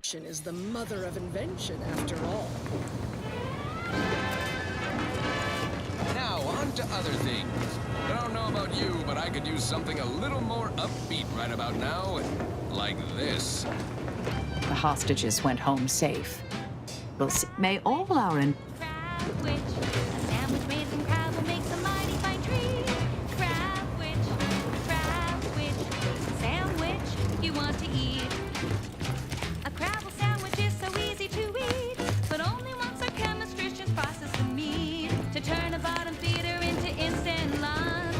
Destruction is the mother of invention, after all. Now, on to other things. I don't know about you, but I could use something a little more upbeat right about now. Like this. The hostages went home safe. We'll see. May all our Crabwitch, a sandwich made from crab will make some mighty fine treat. Crabwitch, sandwich you want to eat. A crabble sandwich is so easy to eat, but only once our chemistricians process the meat to turn a bottom feeder into instant lunch.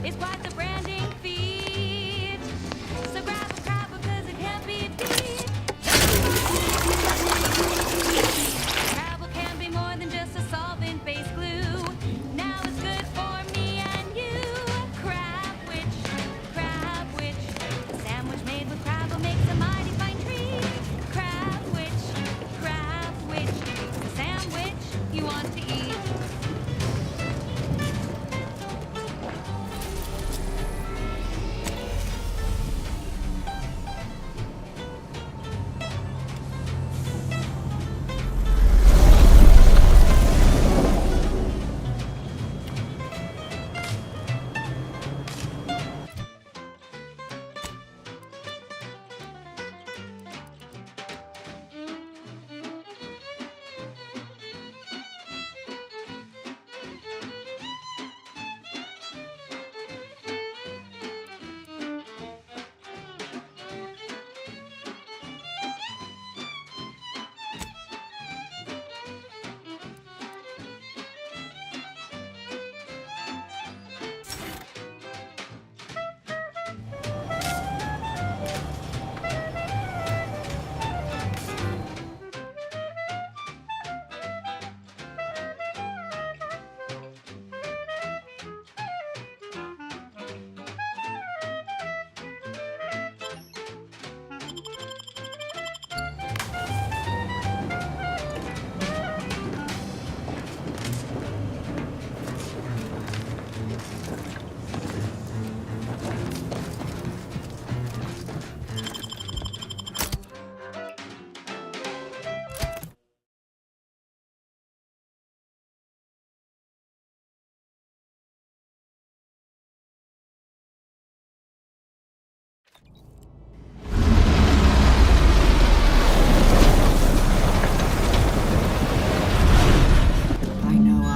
It's quite the branding feat. So grab a crab because it can't be beat. Crabble can be more than just a solvent-based glue. Now it's good for me and you. Crabwitch, a sandwich made with crabble makes a mighty fine treat. Crabwitch, a sandwich you want to eat.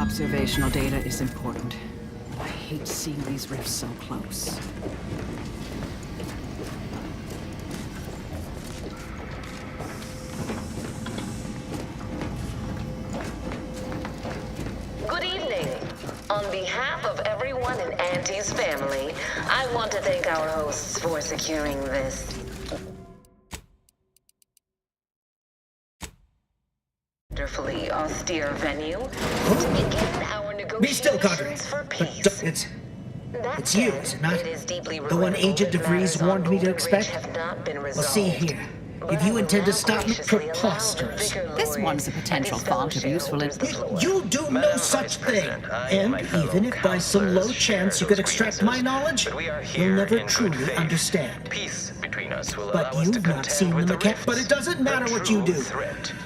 Observational data is important. I hate seeing these rifts so close. Good evening. On behalf of everyone in Auntie's family, I want to thank our hosts for securing this wonderfully austere venue to begin our negotiations for peace. It's you, is it not? The one Agent DeVries warned me to expect? Well, see here. If you intend to stop me, preposterous. This one's a potential font of useful You'll do no such thing. And even if by some low chance you could extract my knowledge, you'll never truly understand. But you've not seen the mechanics. But it doesn't matter what you do.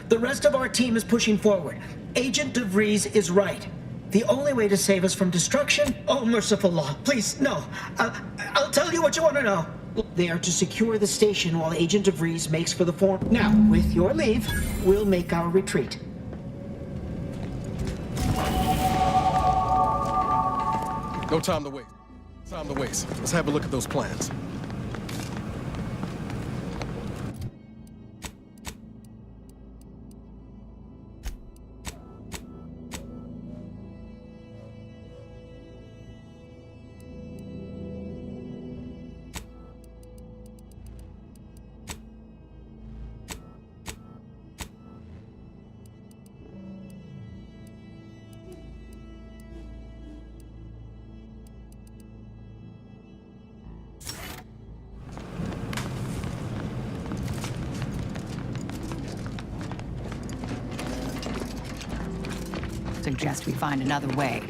The rest of our team is pushing forward. Agent DeVries is right. The only way to save us from destruction? Oh, merciful law. Please, no. I'll tell you what you want to know. They are to secure the station while Agent DeVries makes for the form. Now, with your leave, we'll make our retreat. No time to waste. Time to waste. Let's have a look at those plans. Suggest we find another way.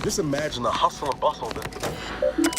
Just imagine the hustle and bustle that...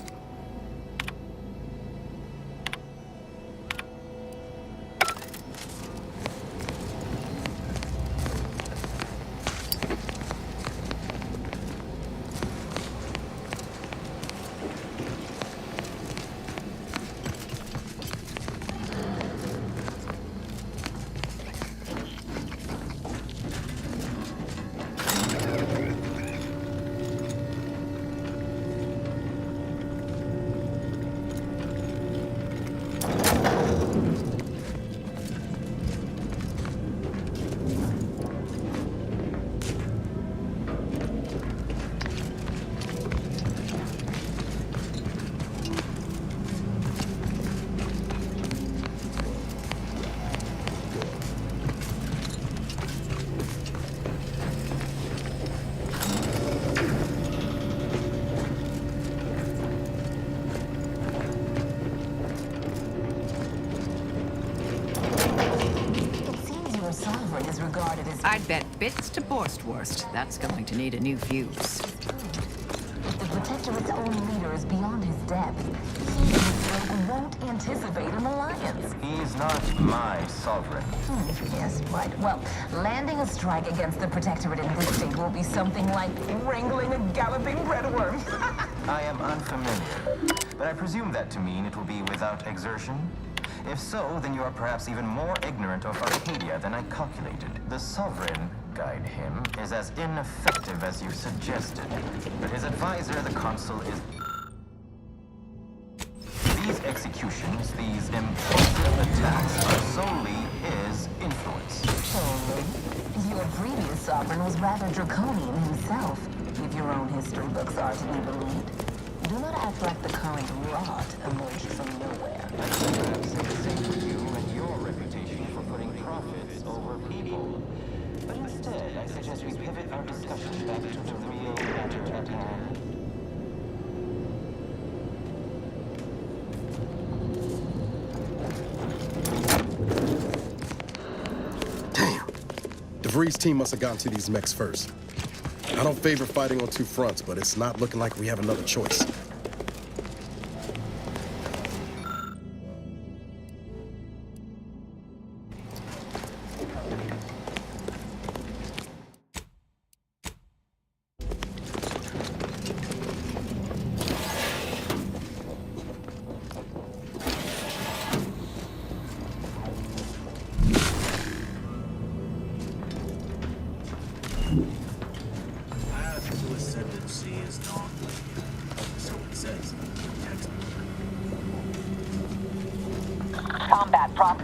I'd bet bits to Borstwurst. That's going to need a new fuse. If the Protectorate's own leader is beyond his depth, he won't anticipate an alliance. He's not my sovereign. Yes, right. Well, landing a strike against the Protectorate in this state will be something like wrangling a galloping breadworm. I am unfamiliar, but I presume that to mean it will be without exertion. If so, then you are perhaps even more ignorant of Arcadia than I calculated. The Sovereign, guide him, is as ineffective as you suggested. But his advisor, the Consul, is... These executions, these impulsive attacks, are solely his influence. Your previous sovereign was rather draconian himself, if your own history books are to be believed. Do not act like the current rot emerged from nowhere. Perhaps it's the same for you and your reputation for putting profits over people. But instead, I suggest we pivot our discussion back to the real matter at hand. Damn. DeVries' team must have gotten to these mechs first. I don't favor fighting on two fronts, but it's not looking like we have another choice. Combat prop.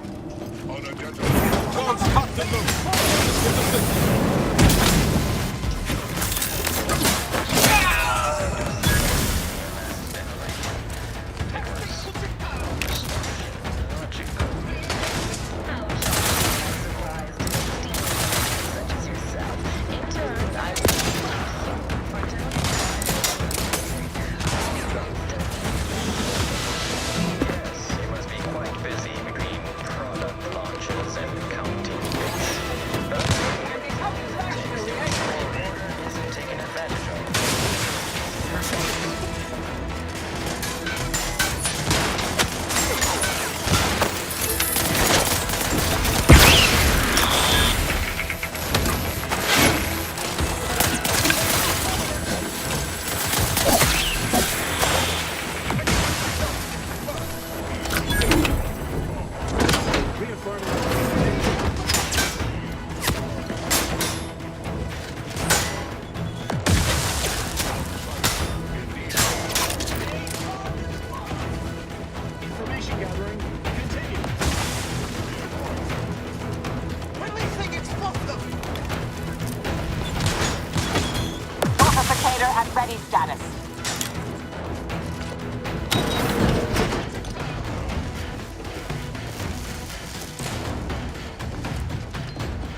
Ready status.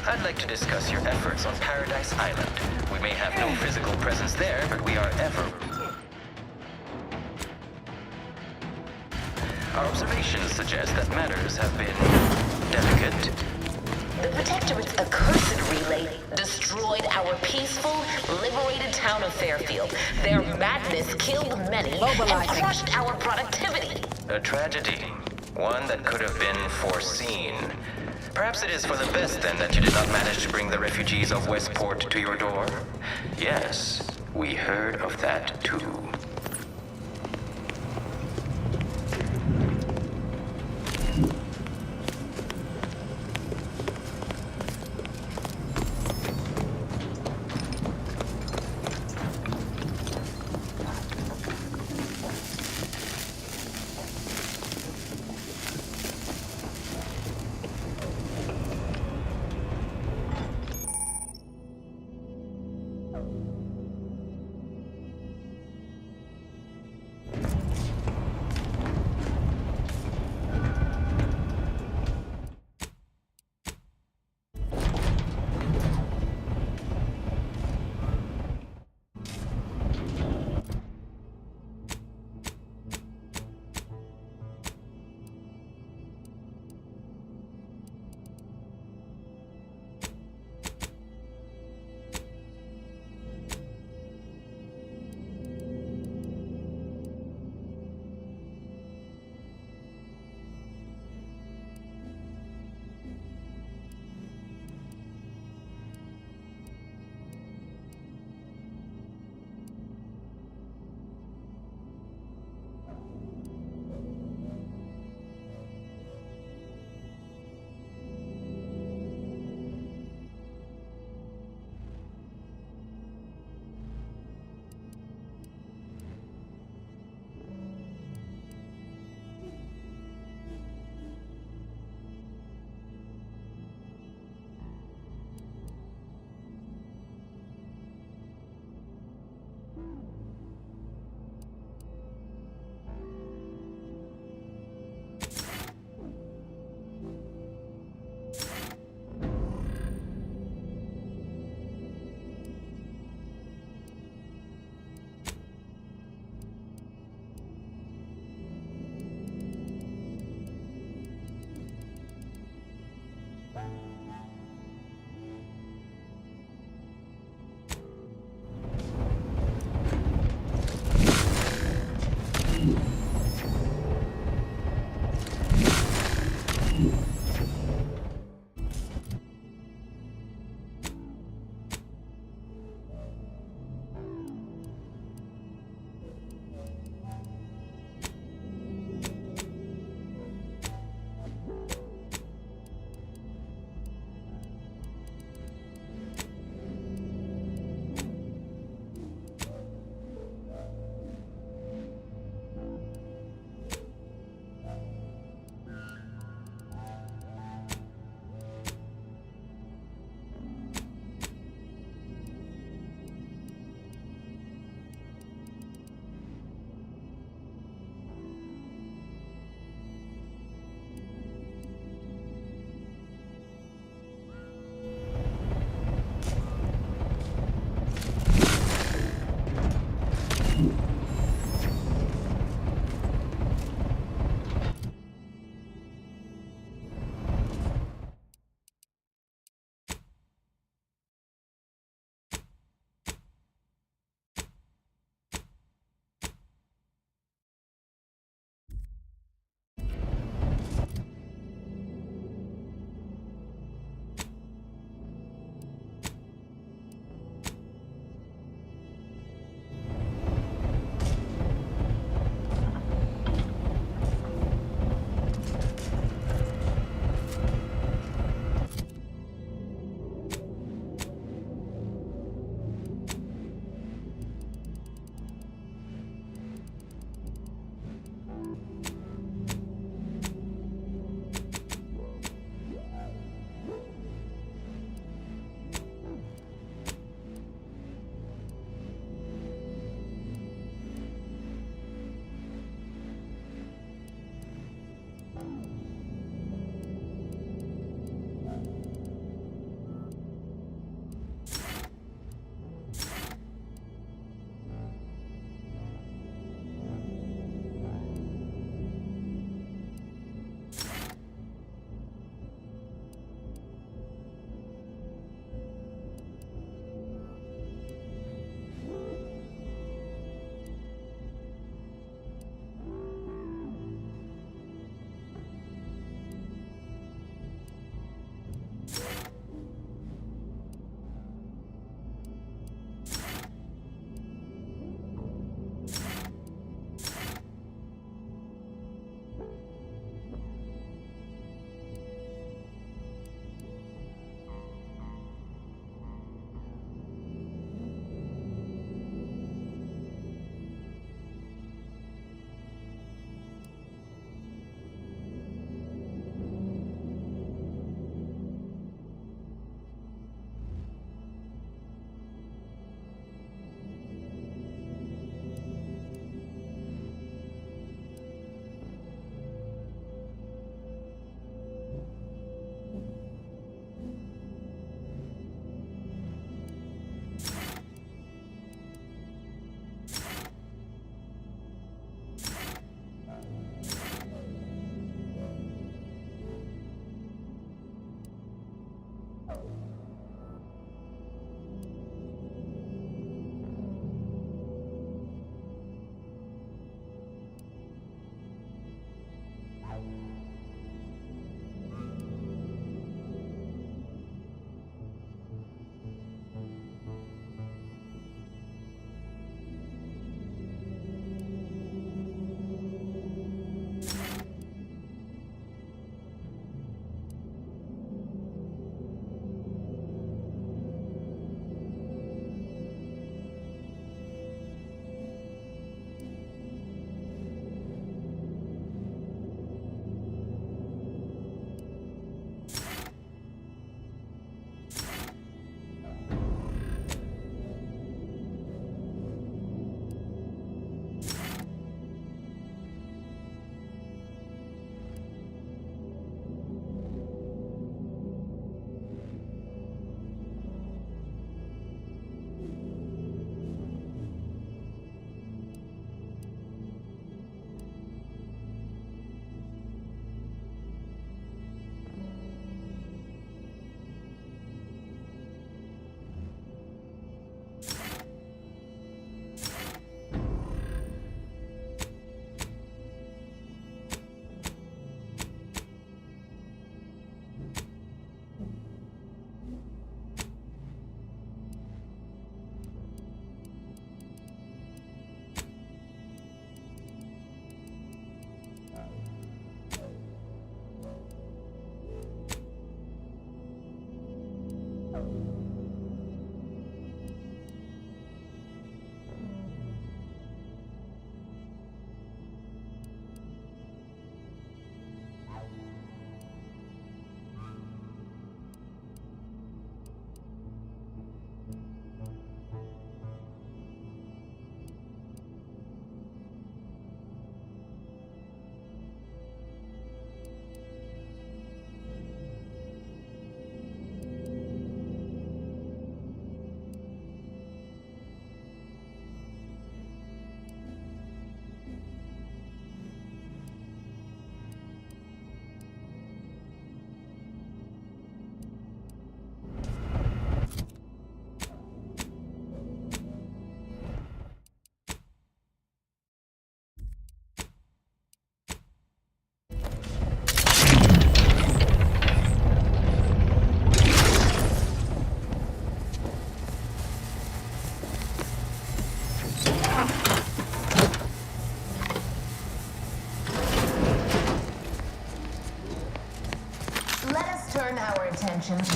I'd like to discuss your efforts on Paradise Island. We may have no physical presence there, but we are ever... Our observations suggest that matters have been delicate. The Protectorate's accursed relay destroyed our peaceful, liberated town of Fairfield. Their madness killed many and crushed our productivity. A tragedy. One that could have been foreseen. Perhaps it is for the best, then, that you did not manage to bring the refugees of Westport to your door? Yes, we heard of that, too.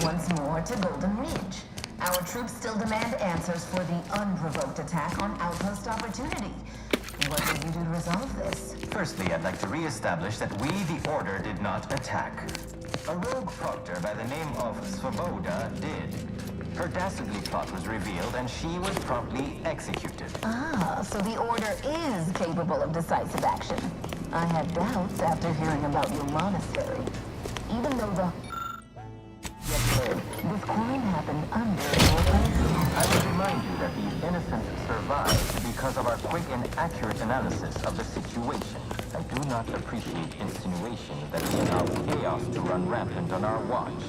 Once more to Golden Ridge. Our troops still demand answers for the unprovoked attack on Outpost Opportunity. What did you do to resolve this? Firstly, I'd like to re-establish that we, the Order, did not attack. A rogue proctor by the name of Svoboda did. Her dastardly plot was revealed and she was promptly executed. Ah, so the Order is capable of decisive action. I had doubts after hearing about your monastery. Even though the... This crime happened under your control. I would remind you that these innocents survived because of our quick and accurate analysis of the situation. I do not appreciate insinuations that we allow chaos to run rampant on our watch.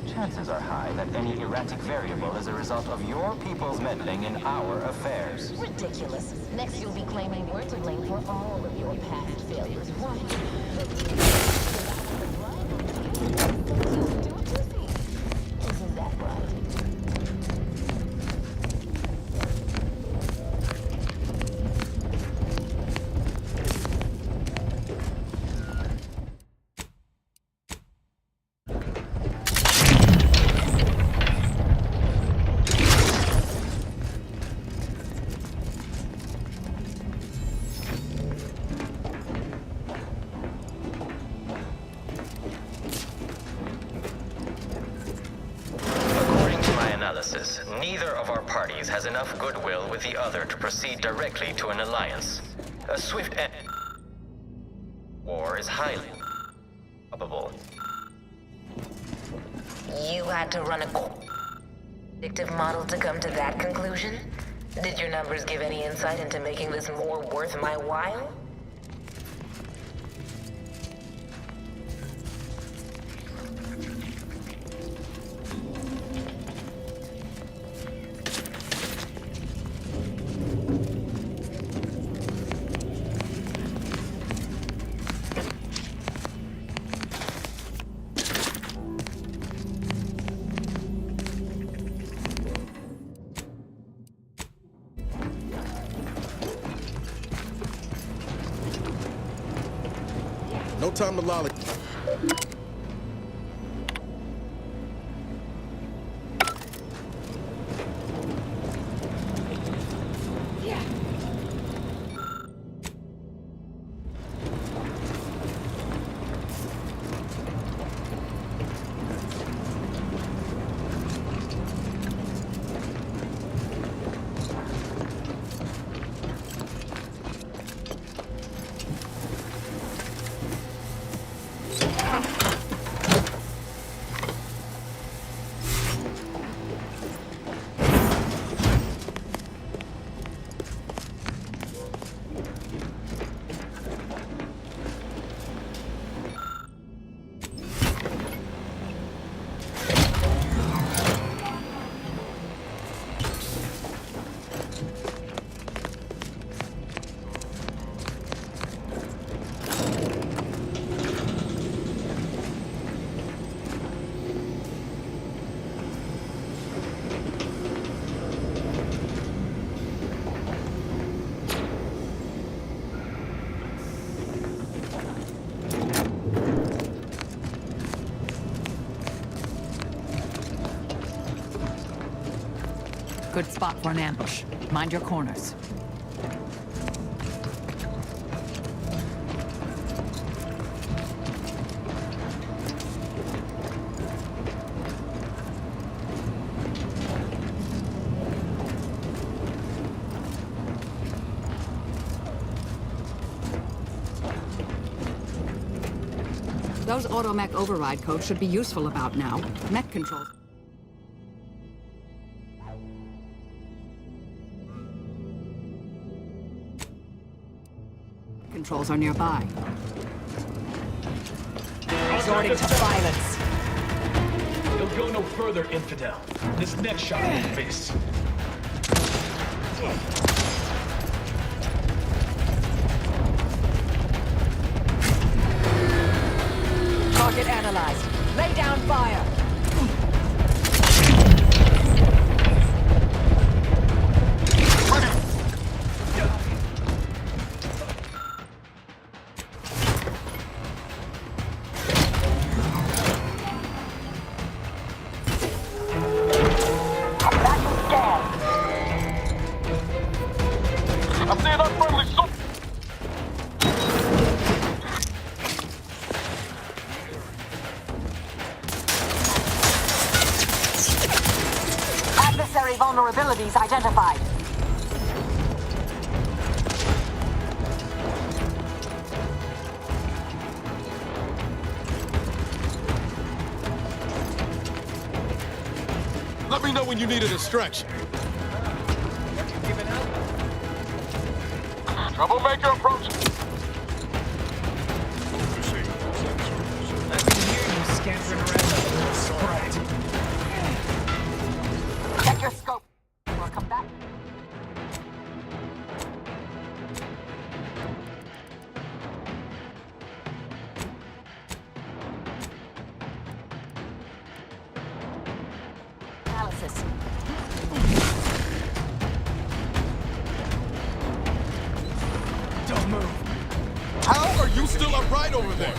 Chances are high that any erratic variable is a result of your people's meddling in our affairs. Ridiculous. Next you'll be claiming we're to blame for all of your past failures. Why? Isn't that right? Neither of our parties has enough goodwill with the other to proceed directly to an alliance. A swift end war is highly probable. You had to run a predictive model to come to that conclusion? Did your numbers give any insight into making this more worth my while? No time to lolly. Good spot for an ambush. Mind your corners. Those auto-mech override codes should be useful about now. Mech controls. Controls are nearby. Resorting to violence. You'll go no further, infidel. This next shot will miss. Target analyzed. Lay down fire. Vulnerabilities identified. Let me know when you need a distraction. Troublemaker approaching. I can hear you scampering around like a little sprite. Check your scope. We'll come back. Analysis. Don't move. How are you still upright over there?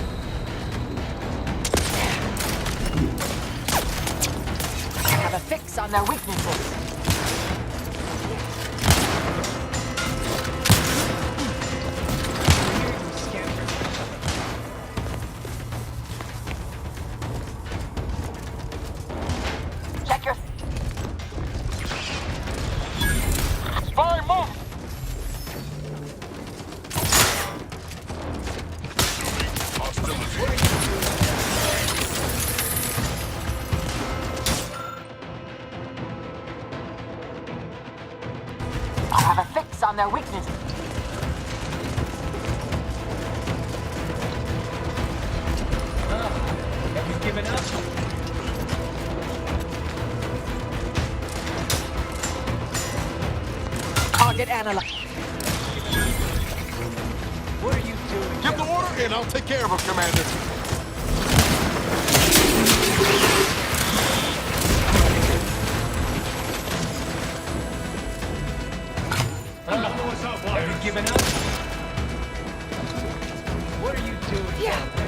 I have a fix on their weaknesses. Check your... Spy, move! I have a fix on their weaknesses. Have you given up? Target analyzed. What are you doing? Give the order and I'll take care of him, Commander. Have you given up? What are you doing? Yeah.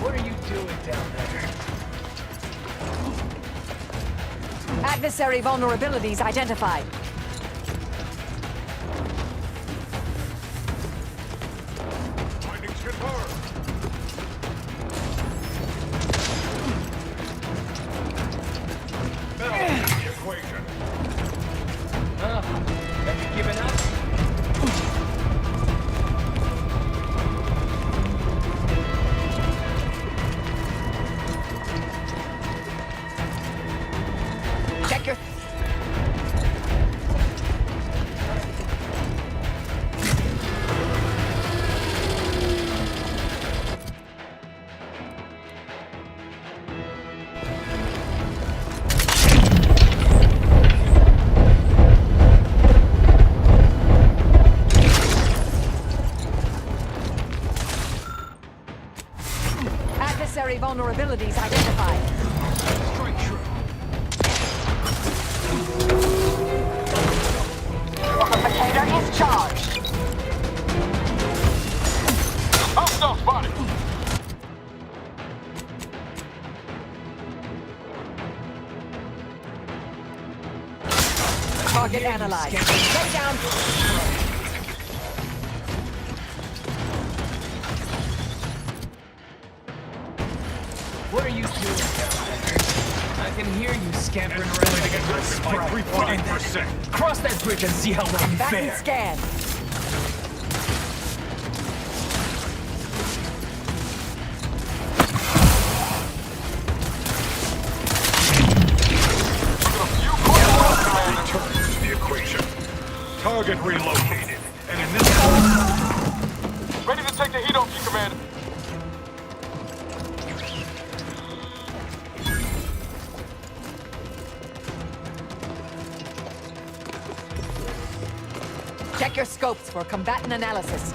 What are you doing down there? Adversary vulnerabilities identified. Findings confirmed. Now, the equation. Have you given up? Check your... Adversary vulnerabilities identified. Strike true. Replicator is charged. Hostile spotted. Target analyzed. Lay down. What are you doing down there? I can hear you scampering around like a good sprite. 3.5%. Cross that bridge and see how well you Back fare. and scan. Returns to the equation. Target relocated. And in this... Ready to take the heat off you, Commander. Check your scopes for combatant analysis.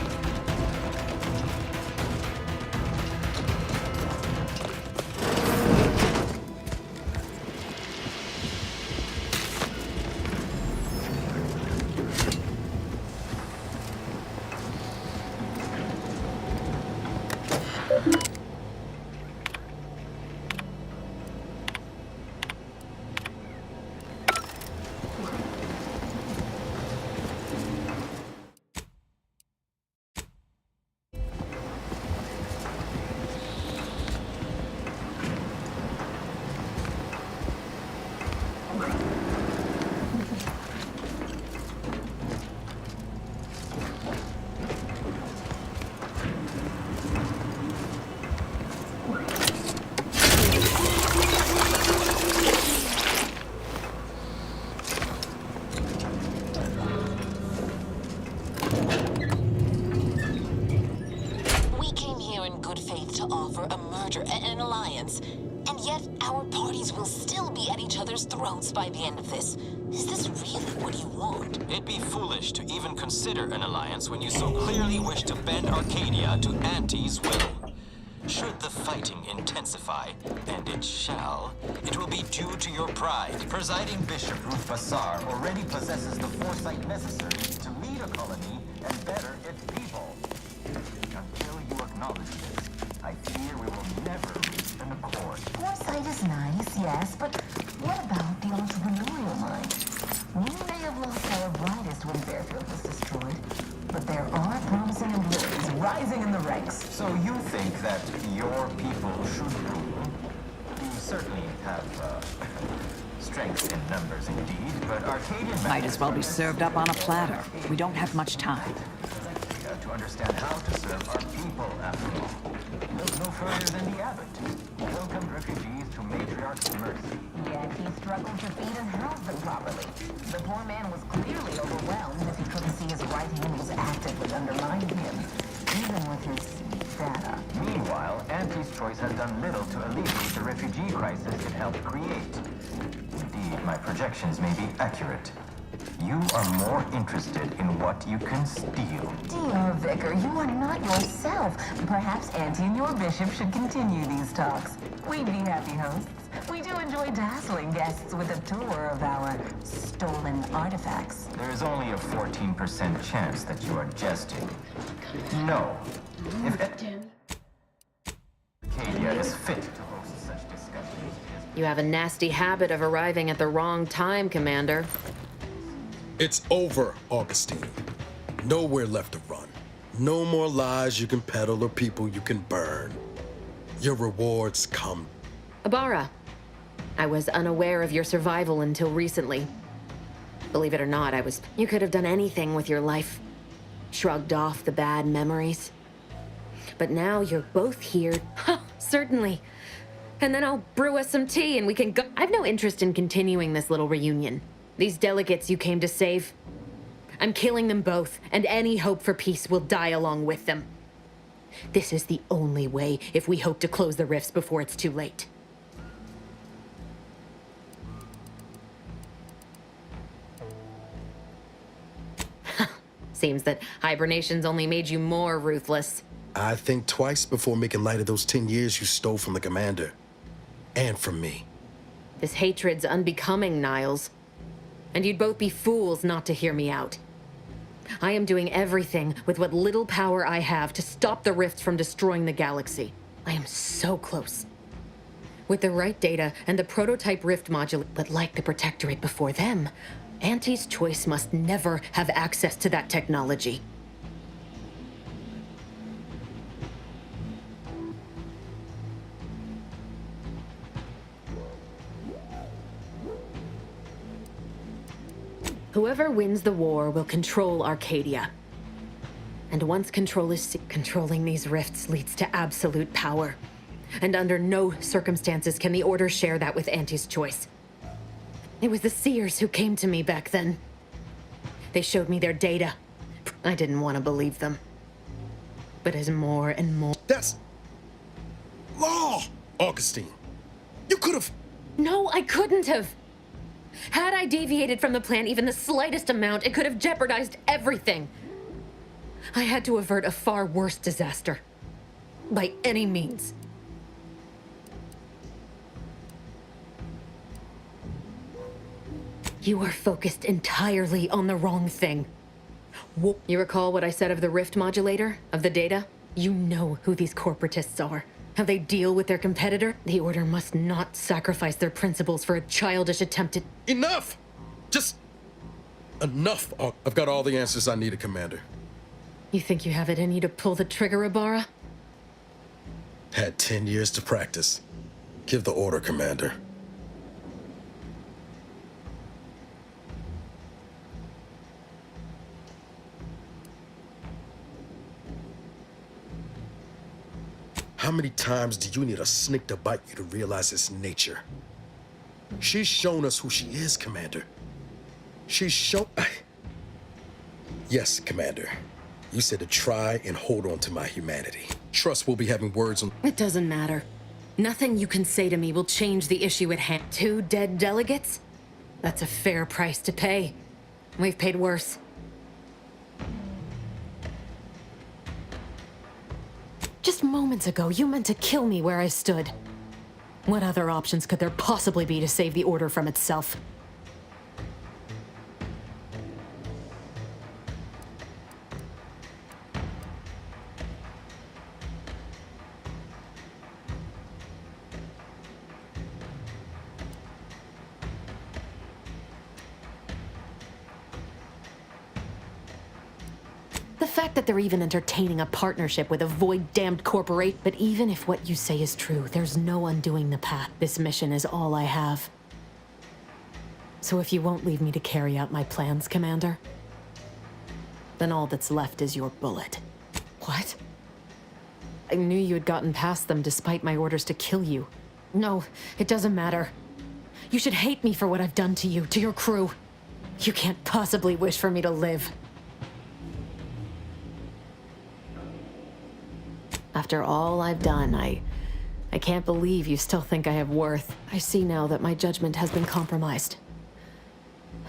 An alliance, and yet our parties will still be at each other's throats by the end of this. Is this really what you want? It'd be foolish to even consider an alliance when you so clearly wish to bend Arcadia to Auntie's will. Should the fighting intensify, and it shall, it will be due to your pride. Presiding Bishop Ruth Bassar already possesses the foresight necessary to lead a colony and better its people. Until you acknowledge this, I fear we will never reach an accord. Foresight is nice, yes, but what about the entrepreneurial mind? We may have lost our brightest when Fairfield was destroyed, but there are promising employees rising in the ranks. So you think that your people should rule? You certainly have, strength in numbers indeed, but Arcadian... Might as well be served up on a platter. We don't have much time. To understand how to serve our people, after all. Look no further than the abbot. Welcomed refugees to matriarch's mercy. Yet he struggled to feed and house them properly. The poor man was clearly overwhelmed if he couldn't see his right hand was actively undermining him, even with his data. Meanwhile, Auntie's choice has done little to alleviate the refugee crisis it helped create. Indeed, my projections may be accurate. You are more interested in what you can steal. Dear Vicar, you are not yourself. Perhaps Auntie and your bishop should continue these talks. We'd be happy hosts. We do enjoy dazzling guests with a tour of our stolen artifacts. There is only a 14% chance that you are jesting. No. If Arcadia Arcadia is fit to host such discussions. You have a nasty habit of arriving at the wrong time, Commander. It's over, Augustine. Nowhere left to run. No more lies you can peddle or people you can burn. Your rewards come. Ibarra, I was unaware of your survival until recently. Believe it or not, You could have done anything with your life. Shrugged off the bad memories. But now you're both here. Huh, certainly. And then I'll brew us some tea and we can go. I've no interest in continuing this little reunion. These delegates you came to save, I'm killing them both, and any hope for peace will die along with them. This is the only way if we hope to close the rifts before it's too late. Seems that hibernation's only made you more ruthless. I think twice before making light of those 10 years you stole from the commander. And from me. This hatred's unbecoming, Niles. And you'd both be fools not to hear me out. I am doing everything with what little power I have to stop the rifts from destroying the galaxy. I am so close. With the right data and the prototype rift module, but like the Protectorate before them, Auntie's Choice must never have access to that technology. Whoever wins the war will control Arcadia. And once control is controlling these rifts leads to absolute power. And under no circumstances can the Order share that with Auntie's Choice. It was the Seers who came to me back then. They showed me their data. I didn't want to believe them. But as more and more... That's... law, Augustine. You could have... No, I couldn't have. Had I deviated from the plan even the slightest amount, it could have jeopardized everything. I had to avert a far worse disaster. By any means. You are focused entirely on the wrong thing. You recall what I said of the rift modulator, of the data? You know who these corporatists are. How they deal with their competitor? The Order must not sacrifice their principles for a childish attempt at... Enough! Just... enough! I've got all the answers I needed, Commander. You think you have it in you to pull the trigger, Ibarra? Had 10 years to practice. Give the order, Commander. How many times do you need a snake to bite you to realize its nature? She's shown us who she is, Commander. She's shown... Yes, Commander. You said to try and hold on to my humanity. Trust we'll be having words on... It doesn't matter. Nothing you can say to me will change the issue at hand. 2 dead delegates? That's a fair price to pay. We've paid worse. Just moments ago, you meant to kill me where I stood. What other options could there possibly be to save the Order from itself? The fact that they're even entertaining a partnership with a void-damned corporate. But even if what you say is true, there's no undoing the path. This mission is all I have. So if you won't leave me to carry out my plans, Commander, then all that's left is your bullet. What? I knew you had gotten past them despite my orders to kill you. No, it doesn't matter. You should hate me for what I've done to you, to your crew. You can't possibly wish for me to live. After all I've done, I can't believe you still think I have worth. I see now that my judgment has been compromised.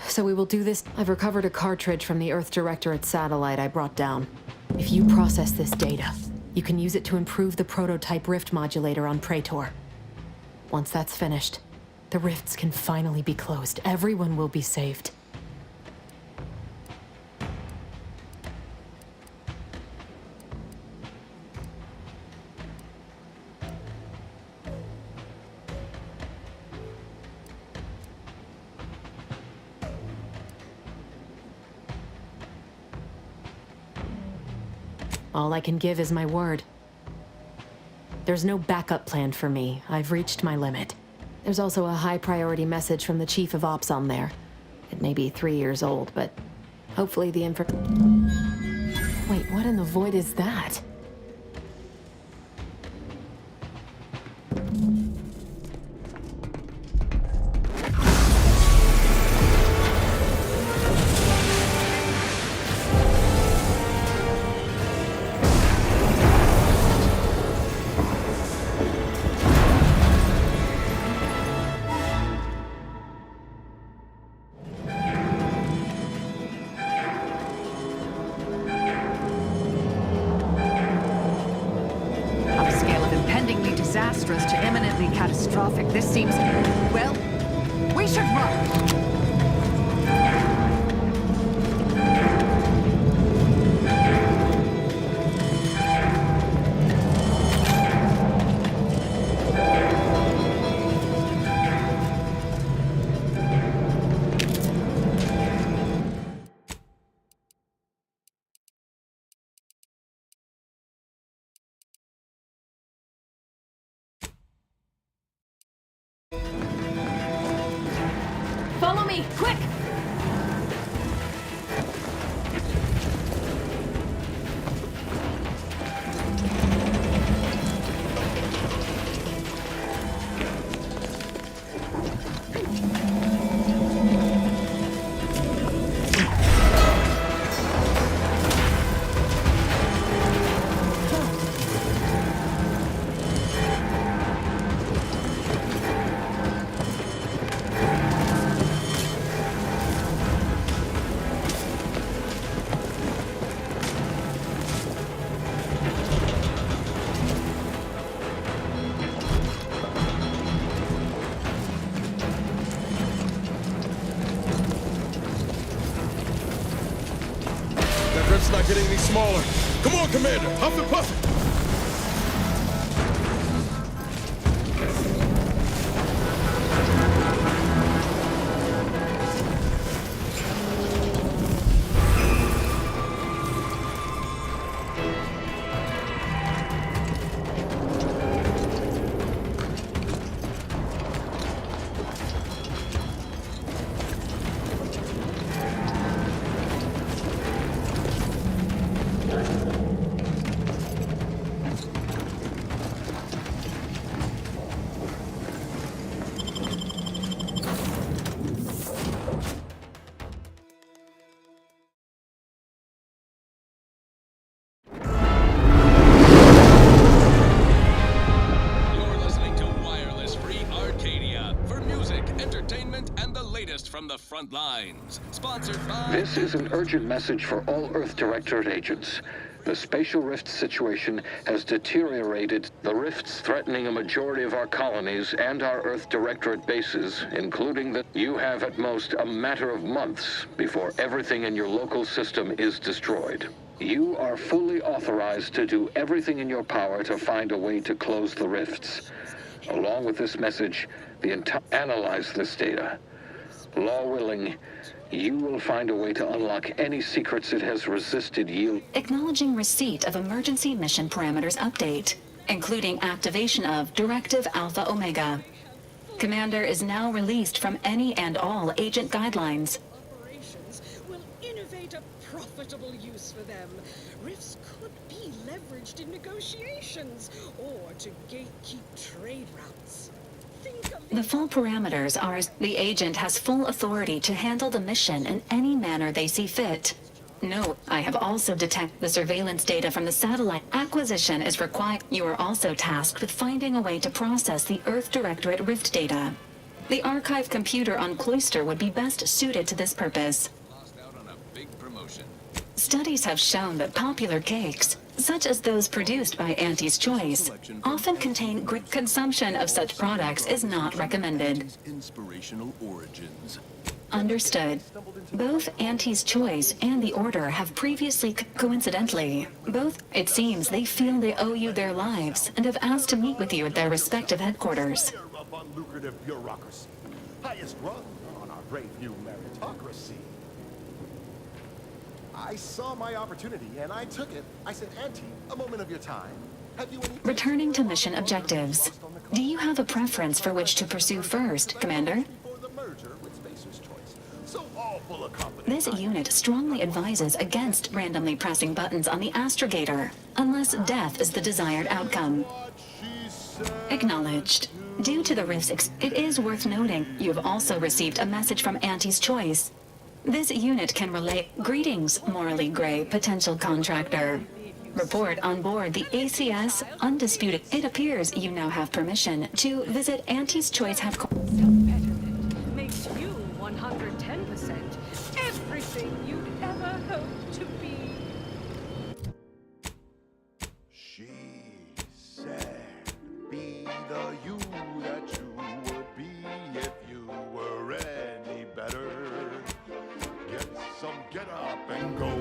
So we will do this. I've recovered a cartridge from the Earth Directorate satellite I brought down. If you process this data, you can use it to improve the prototype rift modulator on Praetor. Once that's finished, the rifts can finally be closed. Everyone will be saved. All I can give is my word. There's no backup plan for me. I've reached my limit. There's also a high-priority message from the Chief of Ops on there. It may be 3 years old, but hopefully the info... Wait, what in the void is that? Disastrous to imminently catastrophic. This seems... well, we should run. Follow me, quick! It's not getting any smaller. Come on, Commander. Huff and puff it. From the front lines. Sponsored by... This is an urgent message for all Earth Directorate agents. The spatial rift situation has deteriorated. The rifts threatening a majority of our colonies and our Earth Directorate bases, including that you have at most a matter of months before everything in your local system is destroyed. You are fully authorized to do everything in your power to find a way to close the rifts. Along with this message, analyze this data. Law willing, you will find a way to unlock any secrets it has resisted yield. Acknowledging receipt of emergency mission parameters update, including activation of Directive Alpha Omega. Commander is now released from any and all agent guidelines. Operations will innovate a profitable use for them. Rifts could be leveraged in negotiations or to gatekeep trade routes. The full parameters are the agent has full authority to handle the mission in any manner they see fit. No, I have also detected the surveillance data from the satellite. Acquisition is required. You are also tasked with finding a way to process the Earth Directorate Rift data. The archive computer on Cloister would be best suited to this purpose. Lost out on a big promotion. Studies have shown that popular cakes, such as those produced by Auntie's Choice, often contain great consumption of such products is not recommended. Inspirational origins. Understood. Both Auntie's Choice and the Order have previously, coincidentally, it seems they feel they owe you their lives and have asked to meet with you at their respective headquarters. Lucrative bureaucracy. Highest rung on our brave new meritocracy. I saw my opportunity, and I took it. I said, Auntie, a moment of your time. Have you any... Returning to mission objectives. Do you have a preference for which to pursue first, Commander? This unit strongly advises against randomly pressing buttons on the astrogator, unless death is the desired outcome. Acknowledged. Due to the rift's it is worth noting you have also received a message from Auntie's Choice. This unit can relay, "Greetings, morally gray potential contractor. Report on board the ACS Undisputed." It appears you now have permission to visit Auntie's Choice headquarters. Makes you 110% everything you'd ever hope to be. She said, be the you that you would be if you were any better. Get up and go.